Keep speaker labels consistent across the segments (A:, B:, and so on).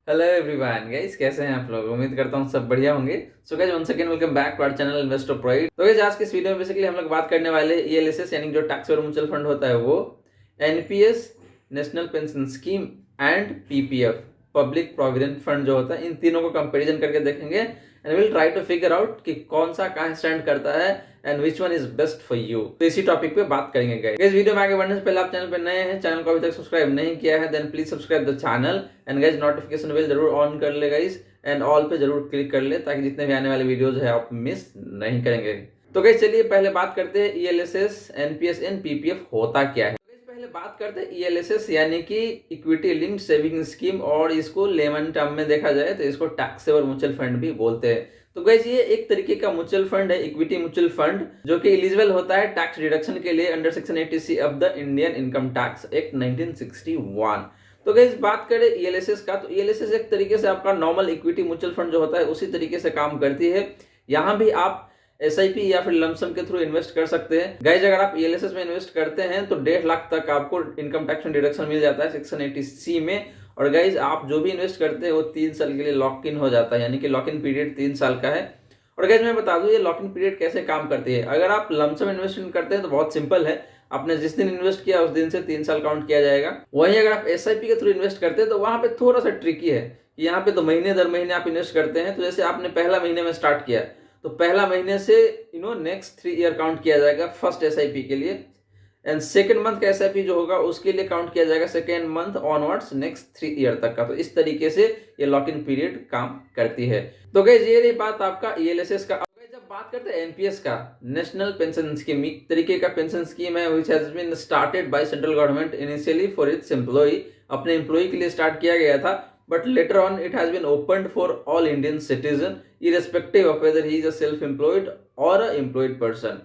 A: Hello everyone guys, कैसे हैं आप लोग। उम्मीद करता हूँ सब बढ़िया होंगे। So guys, once again welcome back to our channel Investor Pride. तो गाइस, आज के इस वीडियो में बेसिकली हम लोग बात करने वाले ईएलएसएस यानी जो टैक्सेबल म्यूचुअल फंड होता है वो, NPS national pension scheme and PPF public provident fund जो होता है, इन तीनों को कंपैरिजन करके देखेंगे and will try to figure out कि कौन सा कहाँ स्टैंड करता है and which one is best for you. तो इसी टॉपिक पे बात करेंगे गाइस। इस वीडियो में आगे बढ़ने से पहले आप चैनल पे नए हैं, चैनल को अभी तक सब्सक्राइब नहीं किया है, then please subscribe the channel and guys notification bell जरूर ऑन कर ले गाइस एंड ऑल पे जरूर क्लिक कर ले ताकि जितने भी आने वाले वीडियोज है आप मिस नहीं करेंगे। तो गाइस चलिए पहले बात करते हैं ईएलएसएस एनपीएस एंड पीपीएफ होता क्या है। पहले बात करते हैं ईएलएसएस यानी कि इक्विटी लिंक्ड सेविंग स्कीम, और इसको लेमन टर्म में देखा जाए तो इसको टैक्सेबल म्यूचुअल फंड भी बोलते हैं। तो गाइस ये एक तरीके का म्यूचुअल फंड है, इक्विटी म्यूचुअल फंड, जो कि एलिजिबल होता है टैक्स डिडक्शन के लिए under section 80C of the Indian income tax act 1961। तो गाइस बात करें ईएलएसएस का, तो ईएलएसएस एक तरीके से आपका नॉर्मल इक्विटी म्यूचुअल फंड जो होता है उसी तरीके से काम करती है। यहाँ भी आप एसआईपी या फिर लमसम के थ्रू इन्वेस्ट कर सकते हैं। गाइज अगर आप ईएलएसएस में इन्वेस्ट करते हैं तो 1.5 लाख तक आपको इनकम टैक्स डिडक्शन मिल जाता है सेक्शन 80C में। और गाइज आप जो भी इन्वेस्ट करते हैं वो 3 साल के लिए लॉक इन हो जाता है, यानी कि लॉक इन पीरियड 3 साल का है। और गाइज मैं बता दूं ये लॉक इन पीरियड कैसे काम करती है। अगर आप लमसम इन्वेस्टमेंट करते हैं तो बहुत सिंपल है, आपने जिस दिन इन्वेस्ट किया उस दिन से 3 साल काउंट किया जाएगा। वहीं अगर आप एसआईपी के थ्रू इन्वेस्ट करते हैं तो वहां पे थोड़ा सा ट्रिकी है कि यहाँ पे तो महीने दर महीने आप इन्वेस्ट करते हैं। तो जैसे आपने पहला महीने में स्टार्ट किया तो पहला महीने से नेक्स्ट 3 ईयर काउंट किया जाएगा फर्स्ट एसआईपी के लिए, एंड सेकंड मंथ का एसआईपी जो होगा उसके लिए काउंट किया जाएगा second month onwards next 3 year तक का। तो इस तरीके से ये लॉक इन पीरियड काम करती है। तो गाइस ये रही बात आपका ईएलएसएस का। जब बात करते हैं एनपीएस का, नेशनल पेंशन स्कीम, एक तरीके का पेंशन स्कीम है which has been started by central government initially for its employee. अपने एम्प्लॉय के लिए स्टार्ट किया गया था, but later on it has been opened for all Indian citizen irrespective of whether he is a self-employed or a employed person।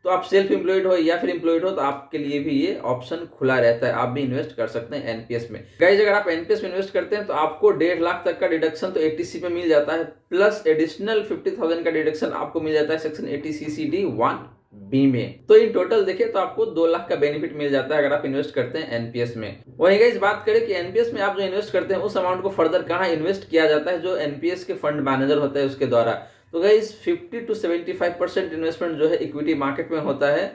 A: तो आप self employed हो या फिर एम्प्लॉयड हो तो आपके लिए भी ये ऑप्शन खुला रहता है, आप भी इन्वेस्ट कर सकते हैं एनपीएस में। गाइज अगर आप एनपीएस में इन्वेस्ट करते हैं तो आपको 1.5 लाख तक का डिडक्शन तो 80C पे मिल जाता है, प्लस एडिशनल 50,000 का डिडक्शन आपको मिल जाता है सेक्शन 80CCD1B में। तो इन टोटल देखें तो आपको 2 लाख का बेनिफिट मिल जाता है अगर आप इन्वेस्ट करते हैं एनपीएस में। वहीं गाइस बात करें कि एनपीएस में आप जो इन्वेस्ट करते हैं उस अमाउंट को फर्दर कहाँ इन्वेस्ट किया जाता है, जो एनपीएस के फंड मैनेजर होता है उसके द्वारा। तो गाइस 50 to 75% इन्वेस्टमेंट जो है इक्विटी मार्केट में होता है।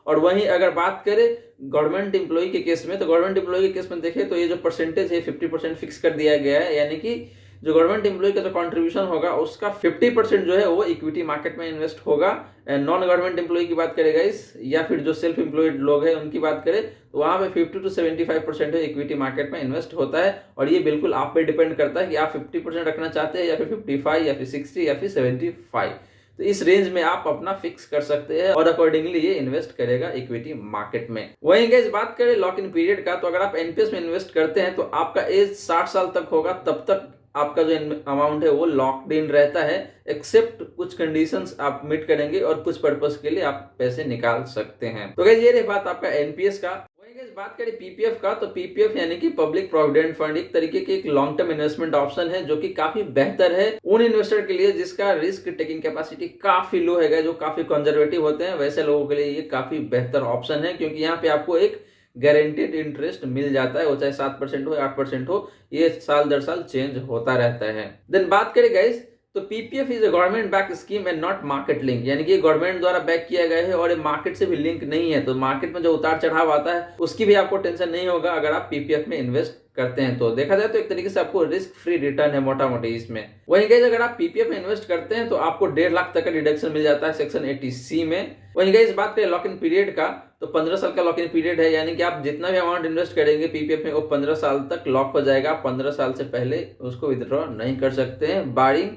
A: और वहीं अगर बात करें गवर्नमेंट एम्प्लॉय के केस में, तो गवर्नमेंट एम्प्लॉय के केस में देखें तो ये जो परसेंटेज है 50% फिक्स कर दिया गया है, यानी कि जो गवर्नमेंट एम्प्लॉय का जो कंट्रीब्यूशन होगा उसका 50% जो है वो इक्विटी मार्केट में इन्वेस्ट होगा। नॉन गवर्नमेंट एम्प्लॉय की बात करें गाइस, या फिर जो सेल्फ एम्प्लॉयड लोग हैं उनकी बात करें तो वहां पे 50 to 75% इक्विटी मार्केट में इन्वेस्ट होता है। और ये बिल्कुल आप पे डिपेंड करता है कि आप 50% रखना चाहते हैं या फिर 55 या फिर 60 या फिर 75। तो इस रेंज में आप अपना फिक्स कर सकते हैं और अकॉर्डिंगली ये इन्वेस्ट करेगा इक्विटी मार्केट में। वहीं गाइस बात करें लॉक इन पीरियड का, तो अगर आप एनपीएस में इन्वेस्ट करते हैं तो आपका एज 60 साल तक होगा, तब तक आपका जो अमाउंट है वो लॉक्ड इन रहता है, एक्सेप्ट कुछ कंडीशंस आप मीट करेंगे और कुछ पर्पस के लिए आप पैसे निकाल सकते हैं। तो गाइस ये रही बात आपका एनपीएस का। वहीं गाइस बात करें पीपीएफ का, तो पीपीएफ यानी कि पब्लिक प्रोविडेंट फंड एक तरीके की एक लॉन्ग टर्म इन्वेस्टमेंट ऑप्शन है जो कि काफी बेहतर है उन इन्वेस्टर के लिए जिसका रिस्क टेकिंग कैपेसिटी काफी लो है, जो काफी कंजर्वेटिव होते हैं। वैसे लोगों के लिए ये काफी बेहतर ऑप्शन है क्योंकि यहाँ पे आपको एक गारंटेड इंटरेस्ट मिल जाता है, वो चाहे 7% हो 8% हो, ये साल दर साल चेंज होता रहता है। देन बात करें गाइस, तो PPF is a government back scheme and not market link, यानी कि गवर्नमेंट द्वारा बैक किया गया है और ये मार्केट से भी लिंक नहीं है। तो मार्केट में जो उतार चढ़ाव आता है उसकी भी आपको टेंशन नहीं होगा अगर आप पीपीएफ में इन्वेस्ट करते हैं। तो देखा जाए तो एक तरीके से आपको रिस्क फ्री रिटर्न है मोटा मोटी इसमें। वहीं गाइस अगर आप पीपीएफ में इन्वेस्ट करते हैं तो आपको 1.5 लाख तक का डिडक्शन मिल जाता है सेक्शन 80C में। वहीं गाइस बात करें लॉक इन पीरियड का, तो 15 साल का लॉक इन पीरियड है, यानी कि आप जितना भी अमाउंट इन्वेस्ट करेंगे पीपीएफ में वो 15 साल तक लॉक हो जाएगा। 15 साल से पहले उसको विथड्रॉ नहीं कर सकते हैं, बारिंग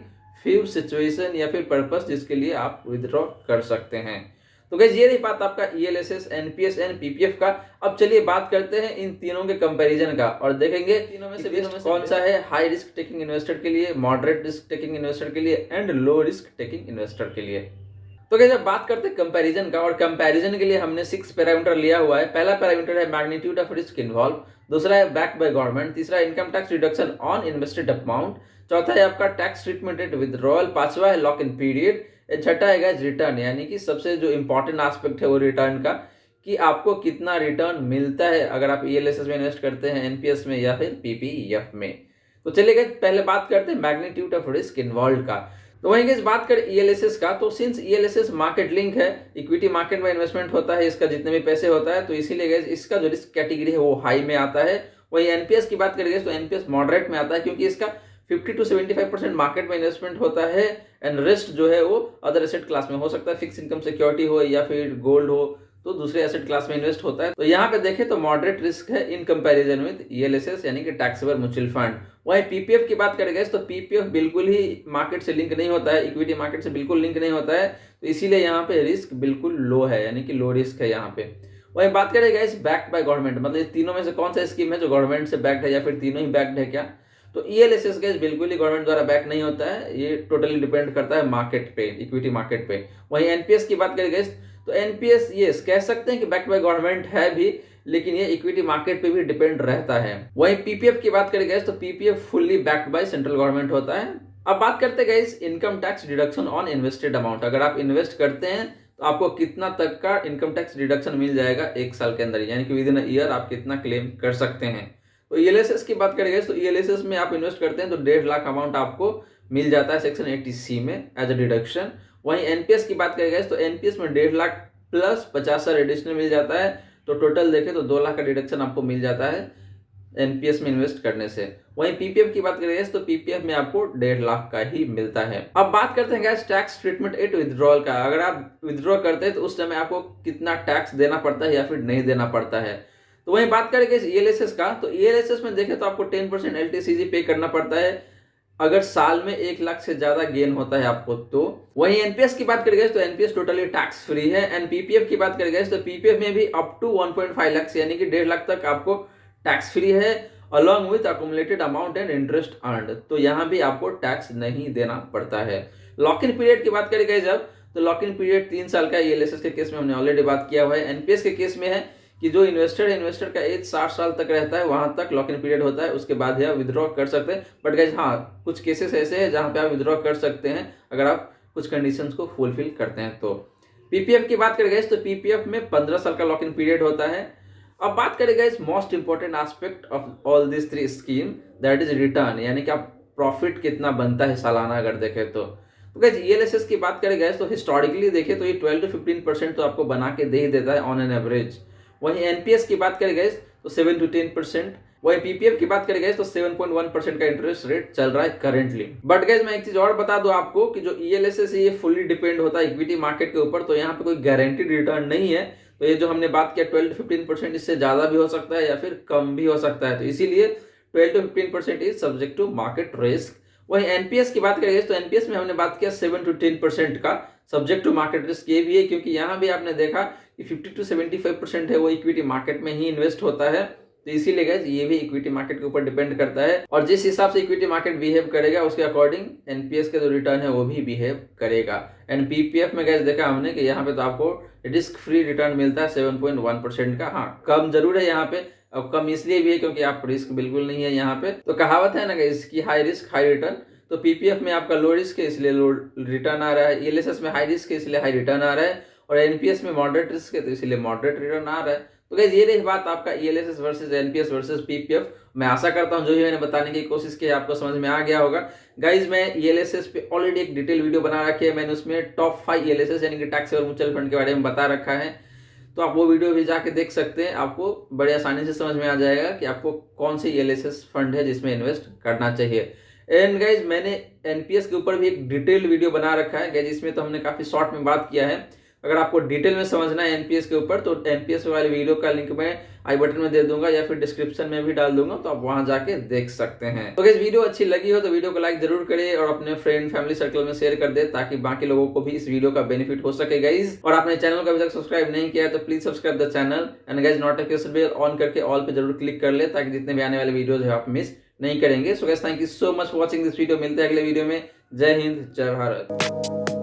A: फ्यू सिचुएशन या फिर पर्पस जिसके लिए आप विथड्रॉ कर सकते हैं। तो गाइस ये रही बात आपका ईएलएसएस, एनपीएस एंड पीपीएफ का। अब चलिए बात करते हैं इन तीनों के कंपैरिजन का और देखेंगे तीनों में से बेस्ट कौन सा है हाई रिस्क टेकिंग इन्वेस्टर के लिए, मॉडरेट रिस्क टेकिंग इन्वेस्टर के लिए and low risk taking investor के लिए। तो गाइस जब बात करते हैं कंपैरिजन का, और कंपैरिजन के लिए हमने 6 पैरामीटर लिया हुआ है। पहला पैरामीटर है मैग्नीट्यूड ऑफ रिस्क इन्वॉल्व, दूसरा है बैक बाय गवर्नमेंट, तीसरा income tax reduction on invested amount, चौथा है आपका टैक्स ट्रीटमेंट एट विथड्रॉल, पांचवा है लॉक इन पीरियड, छठा है गाइस रिटर्न, यानी कि सबसे जो इंपॉर्टेंट एस्पेक्ट है वो रिटर्न का, कि आपको कितना रिटर्न मिलता है अगर आप ईएलएसएस में इन्वेस्ट करते हैं, एनपीएस में या फिर पीपीएफ में। तो चलिए गाइस पहले बात करते हैं मैग्नीट्यूड ऑफ रिस्क इन्वॉल्व का। तो वहीं गाइस बात करें ईएलएसएस का, तो सिंस ईएलएसएस मार्केट लिंक है, इक्विटी मार्केट में इन्वेस्टमेंट होता है, इसका जितने भी पैसे होता है, तो इसीलिए गाइस इसका जो रिस्क कैटेगरी है वो हाई में आता है। वही एनपीएस की बात करेंगे तो एनपीएस मॉडरेट में आता है, क्योंकि इसका 50 to 75% मार्केट में इन्वेस्टमेंट होता है एंड रेस्ट जो है वो अदर एसेट क्लास में हो सकता है, फिक्स इनकम सिक्योरिटी हो या फिर गोल्ड हो, तो दूसरे एसेट क्लास में इन्वेस्ट होता है। तो यहाँ पे देखें तो मॉडरेट रिस्क है इन कंपैरिजन विद ईएलएसएस यानी कि टैक्सेबल म्यूचुअल फंड। वहीं पीपीएफ की बात करेंगे तो पीपीएफ बिल्कुल ही मार्केट से लिंक नहीं होता है, इक्विटी मार्केट से बिल्कुल लिंक नहीं होता है, तो इसीलिए यहाँ पे रिस्क बिल्कुल लो है, यानी कि लो रिस्क है यहाँ पे। वहीं बात करेंगे इस बैक्ड बाय गवर्नमेंट, मतलब तीनों में से कौन सा स्कीम है जो गवर्नमेंट से बैक्ड है या फिर तीनों ही बैक्ड है क्या? तो ईएलएसएस गैस बिल्कुल ही गवर्नमेंट द्वारा बैक नहीं होता है, ये टोटली डिपेंड करता है मार्केट पे, इक्विटी मार्केट पे। वहीं एनपीएस की बात करेंगे तो एनपीएस ये कह सकते हैं कि बैक्ड बाय गवर्नमेंट है भी, लेकिन ये इक्विटी मार्केट पे भी डिपेंड रहता है। वहीं पीपीएफ की बात करेंगे तो PPF fully backed by central government होता है। अब बात करते हैं income tax deduction on invested amount. अगर आप इन्वेस्ट करते हैं तो आपको कितना तक का इनकम टैक्स डिडक्शन मिल जाएगा एक साल के अंदर, यानी कि विद इन अ ईयर आप कितना क्लेम कर सकते हैं। तो ईएलएसएस की बात करेंगे तो ईएलएसएस में आप इन्वेस्ट करते हैं तो 1.5 लाख अमाउंट आपको मिल जाता है सेक्शन 80C में एज अ डिडक्शन। वहीं एनपीएस की बात करेंगे तो एनपीएस में 1.5 लाख प्लस 50,000 एडिशनल मिल जाता है, तो टोटल देखें तो 2 लाख का डिडक्शन आपको मिल जाता है एनपीएस में इन्वेस्ट करने से। वहीं पीपीएफ की बात करेंगे तो पीपीएफ में आपको 1.5 लाख का ही मिलता है। अब बात करते हैं gas tax treatment at withdrawal का। अगर आप विथड्रॉ करते हैं तो उस समय आपको कितना टैक्स देना पड़ता है या फिर नहीं देना पड़ता है। तो वहीं बात करेंगे ईएलएसएस का, तो ईएलएसएस में देखें तो आपको 10% एलटीसीजी पे करना पड़ता है अगर साल में 1 लाख से ज्यादा गेन होता है आपको तो। वहीं एनपीएस की बात करेंगे तो एनपीएस टोटली टैक्स फ्री है। एंड पीपीएफ की बात करेंगे तो पीपीएफ में भी अप टू 1.5 लाख यानी कि 1.5 लाख तक आपको टैक्स फ्री है, along with accumulated amount and interest earned, तो यहाँ भी आपको टैक्स नहीं देना पड़ता है। लॉक इन पीरियड की बात करेंगे जब, तो लॉक इन पीरियड 3 साल का ईएलएसएस के केस में हमने ऑलरेडी बात किया हुआ है। एनपीएस के केस में है कि जो इन्वेस्टर का एज 60 साल तक रहता है वहां तक लॉक इन पीरियड होता है, उसके बाद ही आप विद्रॉ कर सकते हैं। बट गाइस हाँ, कुछ केसेस ऐसे हैं जहां पे आप विद्रॉ कर सकते हैं अगर आप कुछ कंडीशंस को फुलफिल करते हैं। तो पीपीएफ की बात करेंगे तो पीपीएफ में 15 साल का लॉक इन पीरियड होता है। अब बात करेंगे इस most important aspect of all this 3 scheme, that is return, यानी कि आप प्रॉफिट कितना बनता है सालाना अगर देखें तो। गाइस ईएलएसएस की बात करेंगे तो हिस्टोरिकली देखें तो ये 12 to 15% तो आपको बना के दे ही देता है ऑन एन एवरेज। वहीं एनपीएस की बात करेंगे तो 7 to 10%। वहीं पीपीएफ की बात करेंगे तो 7.1% का इंटरेस्ट रेट चल रहा है करेंटली। बट गाइस मैं एक चीज और बता दूं आपको कि जो ईएलएसएस है ये फुल्ली डिपेंड होता है इक्विटी मार्केट के ऊपर, तो यहाँ पे कोई गारंटीड रिटर्न नहीं है। तो ये जो हमने बात किया 12 to 15%, इससे ज्यादा भी हो सकता है या फिर कम भी हो सकता है, तो इसीलिए 12 to 15% is subject to market risk. वहीं एनपीएस की बात करेंगे तो एनपीएस में हमने बात किया 7 to 10% का सब्जेक्ट टू मार्केट रिस्क। ये भी है क्योंकि यहाँ भी आपने देखा कि 50 to 75% है वो इक्विटी मार्केट में ही इन्वेस्ट होता है, तो इसीलिए गाइस ये भी इक्विटी मार्केट के ऊपर डिपेंड करता है, और जिस हिसाब से इक्विटी मार्केट बिहेव करेगा उसके अकॉर्डिंग एनपीएस का जो रिटर्न है वो भी बिहेव करेगा। एंड पीपीएफ में गाइस देखा हमने कि यहाँ पे तो आपको रिस्क फ्री रिटर्न मिलता है 7.1% का। हाँ, कम जरूर है यहाँ पे, अब कम इसलिए भी है क्योंकि आप रिस्क बिल्कुल नहीं है यहाँ पे। तो कहावत है ना गाइस कि हाई रिस्क हाई रिटर्न, तो पीपीएफ में आपका लो रिस्क है इसलिए लो रिटर्न आ रहा है, ईएलएसएस में हाई रिस्क है इसलिए हाई रिटर्न आ रहा है, और एनपीएस में मॉडरेट रिस्क है तो इसलिए मॉडरेट रिटर्न आ रहा है। तो गाइस ये रही बात आपका ELSS versus NPS versus PPF. मैं आशा करता हूं जो भी मैंने बताने की कोशिश की आपको समझ में आ गया होगा। गाइस मैं ईएलएसएस पे ऑलरेडी एक डिटेल वीडियो बना रखी है, मैंने उसमें टॉप 5 ईएलएसएस यानी कि टैक्सेबल म्यूचुअल फंड के बारे में बता रखा है, तो आप वो वीडियो भी जाके देख सकते हैं। आपको बड़े आसानी से समझ में आ जाएगा कि आपको कौन सी ईएलएसएस फंड है जिसमें इन्वेस्ट करना चाहिए। एंड गाइज मैंने एनपीएस के ऊपर भी एक डिटेल वीडियो बना रखा है गाइज, इसमें तो हमने काफी शॉर्ट में बात किया है। अगर आपको डिटेल में समझना है एनपीएस के ऊपर तो एनपीएस वाले वीडियो का लिंक मैं आई बटन में दे दूंगा या फिर डिस्क्रिप्शन में भी डाल दूंगा, तो आप वहां जाके देख सकते हैं। तो गाइज वीडियो अच्छी लगी हो तो वीडियो को लाइक जरूर करें और अपने फ्रेंड फैमिली सर्कल में शेयर कर दे ताकि बाकी लोगों को भी इस वीडियो का बेनिफिट हो सके गाइज। और आपने चैनल को अभी तक सब्सक्राइब नहीं किया है तो please subscribe the channel and guys notification bell on करके ऑल पे जरूर क्लिक कर ले ताकि जितने भी आने वाले वीडियोज है आप मिस नहीं करेंगे। So guys thank you so much for watching this video. मिलते हैं अगले वीडियो में। जय हिंद, जय भारत।